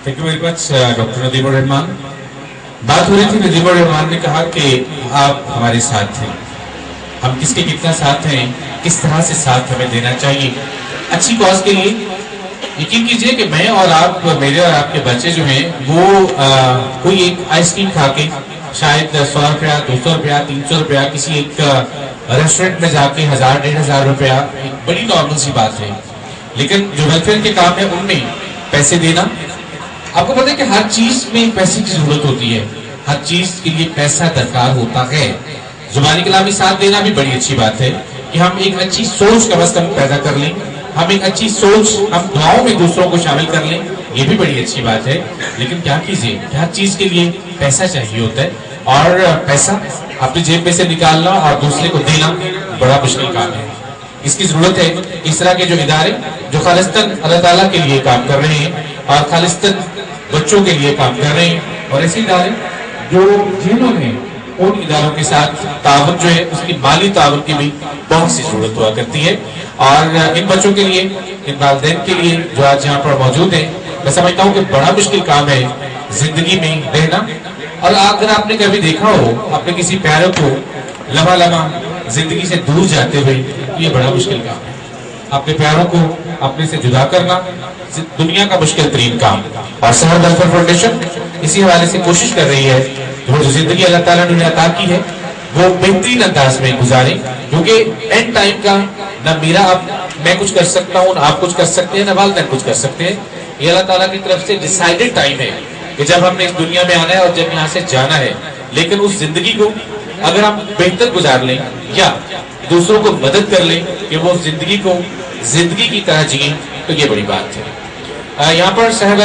Thank you very much, Dr. Nadeem Rahman. बात हो रही थी, नदीम रहमान ने कहा कि आप हमारे साथ हैं, हम किसके कितना साथ हैं, किस तरह से साथ हमें देना चाहिए अच्छी कॉज के लिए। यकीन कीजिए कि मैं और आप, मेरे और आपके बच्चे जो हैं वो कोई एक आइसक्रीम खा के शायद 100 रुपया, 200 रुपया, 300 रुपया किसी एक रेस्टोरेंट में जाके 1000-1500 रुपया एक बड़ी नॉर्मल सी बात है। लेकिन जो वेलफेयर के काम है उनमें पैसे देना, आपको पता है कि हर चीज में पैसे की जरूरत होती है, हर चीज के लिए पैसा दरकार होता है। जुबानी कलामी साथ देना भी बड़ी अच्छी बात है कि हम एक अच्छी सोच कम से कम पैदा कर लें, हम एक अच्छी सोच हम दुआओं में दूसरों को शामिल कर लें, ये भी बड़ी अच्छी बात है। लेकिन क्या कीजिए, हर चीज के लिए पैसा चाहिए होता है और पैसा अपनी जेब में से निकालना और दूसरे को देना बड़ा मुश्किल काम है। इसकी जरूरत है इस तरह के जो इदारे जो खालिस्तन अल्लाह ताला के लिए काम कर रहे हैं और खालिस्तन बच्चों के लिए काम कर रहे हैं, और ऐसे इदारे जो जेलों में उन इदारों के साथ ताउन जो है उसकी माली ताउन की भी बहुत सी जरूरत हुआ करती है। और इन बच्चों के लिए, इन वालिदैन के लिए जो आज यहाँ पर मौजूद है, मैं समझता हूँ कि बड़ा मुश्किल काम है जिंदगी में रहना। और अगर आपने कभी देखा हो अपने किसी प्यारे को लम्हा लम्हा जिंदगी से दूर जाते हुए, तो ये बड़ा मुश्किल काम है। अपने प्यारों को अपने से जुदा करना दुनिया का मुश्किल तरीन काम। और सहर वेलफेयर फाउंडेशन इसी हवाले से कोशिश कर रही है वो जो जिंदगी अल्लाह ताला ने अता की है वो बेहतरीन अंदाज में गुजारे, क्योंकि एंड टाइम का न मेरा मैं कुछ कर सकता हूँ, न आप कुछ कर सकते हैं, न वालिदैन कुछ कर सकते हैं। ये अल्लाह ताला की तरफ से डिसाइडेड टाइम है कि जब हमने इस दुनिया में आना है और जब यहाँ से जाना है। लेकिन उस जिंदगी को अगर हम बेहतर गुजार लें या दूसरों को मदद कर लें कि वो जिंदगी को जिंदगी की तरह जिए, तो ये बड़ी बात है। यहाँ पर सहर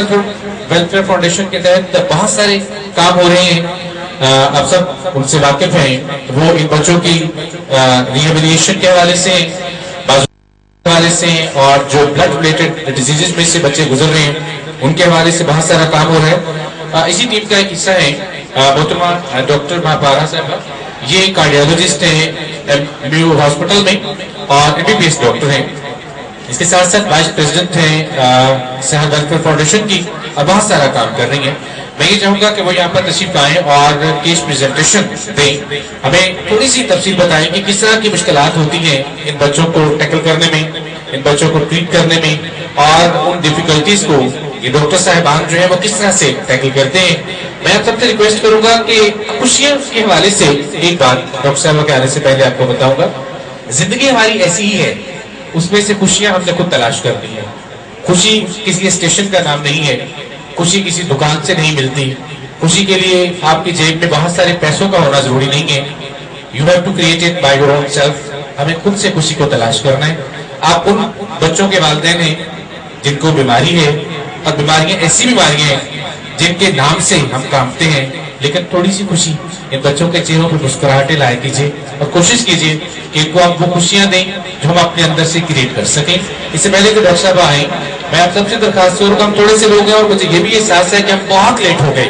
वेलफेयर फाउंडेशन के तहत बहुत सारे काम हो रहे हैं, आप सब उनसे वाकिफ हैं। वो इन बच्चों की रिहेबिलिटेशन के हवाले से, हवाले से, और जो ब्लड रिलेटेड डिजीजेस में से बच्चे गुजर रहे हैं उनके हवाले से बहुत सारा काम हो रहा है। इसी टीम का एक हिस्सा है मोहतरमा डॉक्टर महापारा साहब, ये कार्डियोलॉजिस्ट हैं MU हॉस्पिटल में और MBBS डॉक्टर हैं। इसके साथ साथ वाइस प्रेसिडेंट हैं सहर वेलफेयर फाउंडेशन की और बहुत सारा काम कर रही हैं। मैं ये चाहूंगा कि वो यहाँ पर तशरीफ आए और केस प्रेजेंटेशन दें, हमें थोड़ी सी तफसील बताएं कि किस तरह की मुश्किलात होती हैं इन बच्चों को टैकल करने में, इन बच्चों को ट्रीट करने में, और उन डिफिकल्टीज को ये डॉक्टर साहिबान जो है वो किस तरह से टैकल करते हैं। मैं आप सबसे रिक्वेस्ट करूंगा कि खुशियों के हवाले से एक बात डॉक्टर साहब के आने से पहले आपको बताऊंगा, जिंदगी हमारी ऐसी ही है, उसमें से खुशियां हमने खुद तलाश करनी है। खुशी किसी स्टेशन का नाम नहीं है, खुशी किसी दुकान से नहीं मिलती। खुशी के लिए आपकी जेब में बहुत सारे पैसों का होना जरूरी नहीं है। You have to create it by your own self. हमें खुद से खुशी को तलाश करना है। आप उन बच्चों के वालिदैन हैं जिनको बीमारी है, और बीमारियां ऐसी बीमारियां हैं जिनके नाम से हम कांपते हैं, लेकिन थोड़ी सी खुशी इन बच्चों के चेहरों पर मुस्कुराहटें लाए कीजिए और कोशिश कीजिए कि इनको आप वो खुशियां दें जो हम अपने अंदर से क्रिएट कर सकें। इससे पहले कि डॉक्टर साहब आए, मैं आप सबसे दरखास्त करूंगा, हम थोड़े से लोग हैं और मुझे ये भी एहसास है कि हम बहुत लेट हो गए,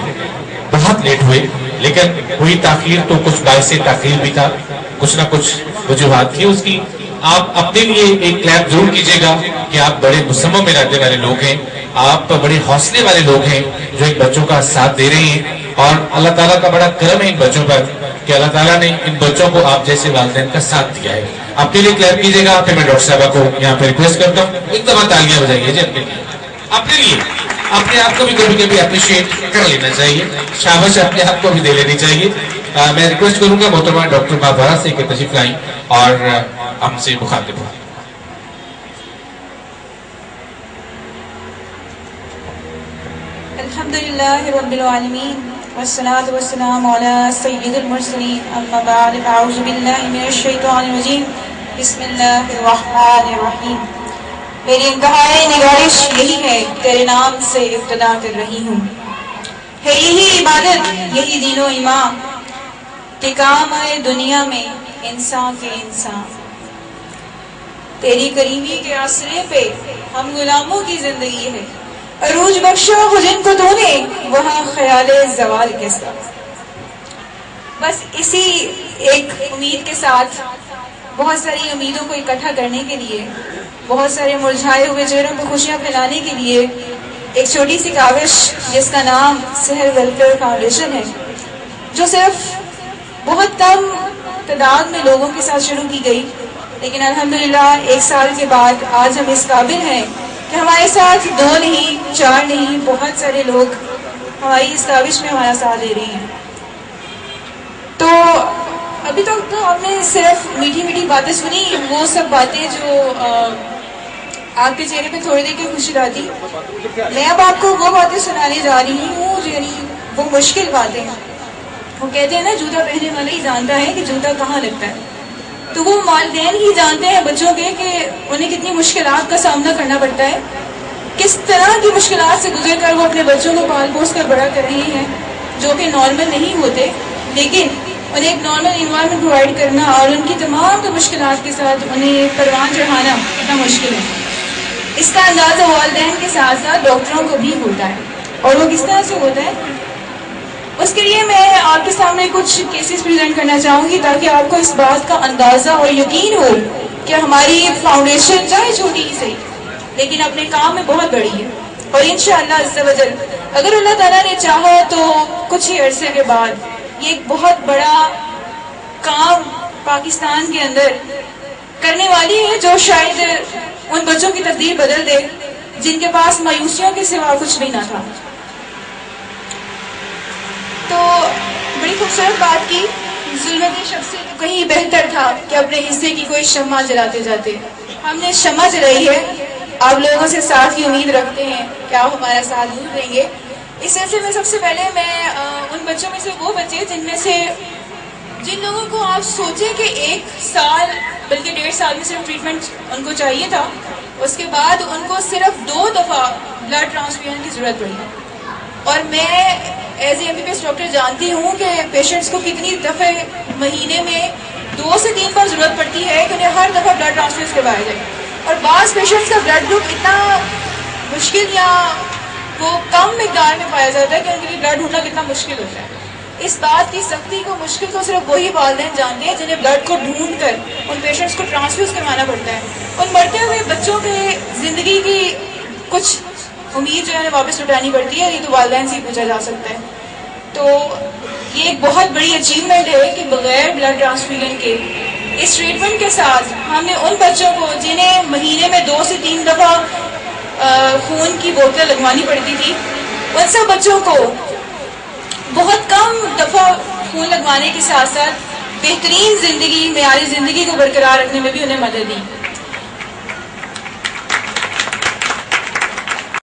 बहुत लेट हुए, लेकिन हुई ताखीर तो कुछ बायसे ताखीर भी था, कुछ ना कुछ वजूहात थी उसकी। आप अपने लिए एक क्लैप जरूर कीजिएगा कि आप बड़े मुसम्मम में रहने वाले लोग हैं, आप बड़े हौसले वाले लोग हैं जो इन बच्चों का साथ दे रहे हैं। और अल्लाह ताला का बड़ा करम है इन बच्चों पर कि अल्लाह ताला ने इन बच्चों को आप जैसे वालिदैन का साथ दिया है। अपने लिए क्लैप कीजिएगा। फिर मैं डॉक्टर साहबा को यहाँ पे रिक्वेस्ट करता हूँ, एकदम तालियां बजाइए जी अपने लिए, अपने लिए। अपने आप को भी कभी कभी अप्रिशिएट कर लेना चाहिए, शाबाश अपने आप को भी दे लेनी चाहिए। मैं रिक्वेस्ट करूंगा मोहतरमा डॉक्टर महापारा से कि तशरीफ लाएं और हमसे मुखातिब हो। अल्हम्दुलिल्लाहि रब्बिल आलमीन वस्सलातु वस्सलामु अला सय्यिदिल मुरसलीन अम्मा बाद अऊज़ु बिल्लाहि मिनश शैतानिर रजीम बिस्मिल्लाहिर रहमानिर रहीम। मेरी इंतहाई निगारिश यही है, तेरे नाम से इब्तिदा कर रही हूँ। है यही इबादत, यही दीनो ईमान कि काम आए दुनिया में इंसान के इंसान। तेरी करीमी के आसरे पे हम गुलामों की जिंदगी है, अरूज बख्शो हो जिनको तूने वहाँ ख्याले ज़वाल के साथ। बस इसी एक उम्मीद के साथ, बहुत सारी उम्मीदों को इकट्ठा करने के लिए, बहुत सारे मुरझाए हुए चेहरों पर खुशियां फैलाने के लिए ایک چھوٹی سی کاوش جس کا نام سحر ویلفیئر فاؤنڈیشن ہے، جو صرف بہت کم تعداد میں لوگوں کے ساتھ شروع کی گئی، لیکن الحمدللہ 1 سال کے بعد آج ہم اس قابل ہیں کہ ہمارے ساتھ 2 نہیں 4 نہیں بہت سارے لوگ ہماری اس کاوش میں ہمارا ساتھ دے رہے ہیں۔ تو ابھی تک تو ہم نے صرف میٹھی میٹھی باتیں سنی، وہ سب باتیں جو آپ کے چہرے پہ تھوڑی دیر کی خوشی لاتی۔ میں اب آپ کو وہ باتیں سنانے جا رہی ہوں یعنی وہ مشکل باتیں۔ وہ کہتے ہیں نا جوتا پہننے والا ہی جانتا ہے کہ جوتا کہاں لگتا ہے، تو وہ والدین ہی جانتے ہیں بچوں کے کہ انہیں کتنی مشکلات کا سامنا کرنا پڑتا ہے، کس طرح کی مشکلات سے گزر کر وہ اپنے بچوں کو پال پوس کر بڑا کر رہے ہیں جو کہ نارمل نہیں ہوتے، لیکن انہیں ایک نارمل انوائرمنٹ پرووائڈ کرنا اور ان کی تمام مشکلات کے ساتھ انہیں پروان چڑھانا اتنا مشکل ہے۔ اس کا اندازہ والدین کے ساتھ ساتھ ڈاکٹروں کو بھی ہوتا ہے، اور وہ کس طرح سے ہوتا ہے اس کے لیے میں آپ کے سامنے کچھ کیسز پریزنٹ کرنا چاہوں گی تاکہ آپ کو اس بات کا اندازہ اور یقین ہو کہ ہماری فاؤنڈیشن چاہے چھوٹی ہی صحیح لیکن اپنے کام میں بہت بڑی ہے، اور انشاءاللہ عز و جل اگر اللہ تعالیٰ نے چاہا تو کچھ ہی عرصے کے بعد یہ ایک بہت بڑا کام پاکستان کے اندر کرنے والی ہے جو شاید ان بچوں کی تقدیر بدل دے جن کے پاس مایوسیوں کے سوا کچھ بھی نہ تھا۔ تو بڑی خوبصورت بات کی، ظلمتی شخص سے تو کہیں بہتر تھا کہ اپنے حصے کی کوئی شمع جلاتے جاتے۔ ہم نے شمع جلائی ہے، آپ لوگوں سے ساتھ کی امید رکھتے ہیں کہ آپ ہمارا ساتھ ضرور دیں گے۔ اس سلسلے میں سب سے پہلے میں ان بچوں میں سے وہ بچے جن لوگوں کو آپ سوچیں کہ 1 سال بلکہ 1.5 سال میں صرف ٹریٹمنٹ ان کو چاہیے تھا، اس کے بعد ان کو صرف 2 دفعہ بلڈ ٹرانسفیوژن کی ضرورت پڑی، اور میں ایز اے MBBS ڈاکٹر جانتی ہوں کہ پیشنٹس کو کتنی دفعہ مہینے میں 2 سے 3 بار ضرورت پڑتی ہے کہ انہیں ہر دفعہ بلڈ ٹرانسفیوژن کروایا جائے، اور بعض پیشنٹس کا بلڈ گروپ اتنا مشکل یا وہ کم مقدار میں پایا جاتا ہے کہ ان کے لیے بلڈ ڈھونڈنا کتنا مشکل ہوتا ہے۔ اس بات کی سختی کو مشکل کو صرف وہی والدین جانتے ہیں جنہیں بلڈ کو ڈھونڈ کر ان پیشنٹس کو ٹرانسفیوز کروانا پڑتا ہے۔ ان مرتے ہوئے بچوں کے زندگی کی کچھ امید جو ہے واپس لٹانی پڑتی ہے، یہ تو والدین سے ہی پوچھا جا سکتا ہے۔ تو یہ ایک بہت بڑی اچیومنٹ ہے کہ بغیر بلڈ ٹرانسفیوژن کے اس ٹریٹمنٹ کے ساتھ ہم نے ان بچوں کو جنہیں مہینے میں 2 سے 3 دفعہ خون کی بوتلیں لگوانی پڑتی تھی، ان سب بچوں کو بہت کم دفعہ خون لگوانے کے ساتھ ساتھ بہترین زندگی معیاری زندگی کو برقرار رکھنے میں بھی انہیں مدد دی۔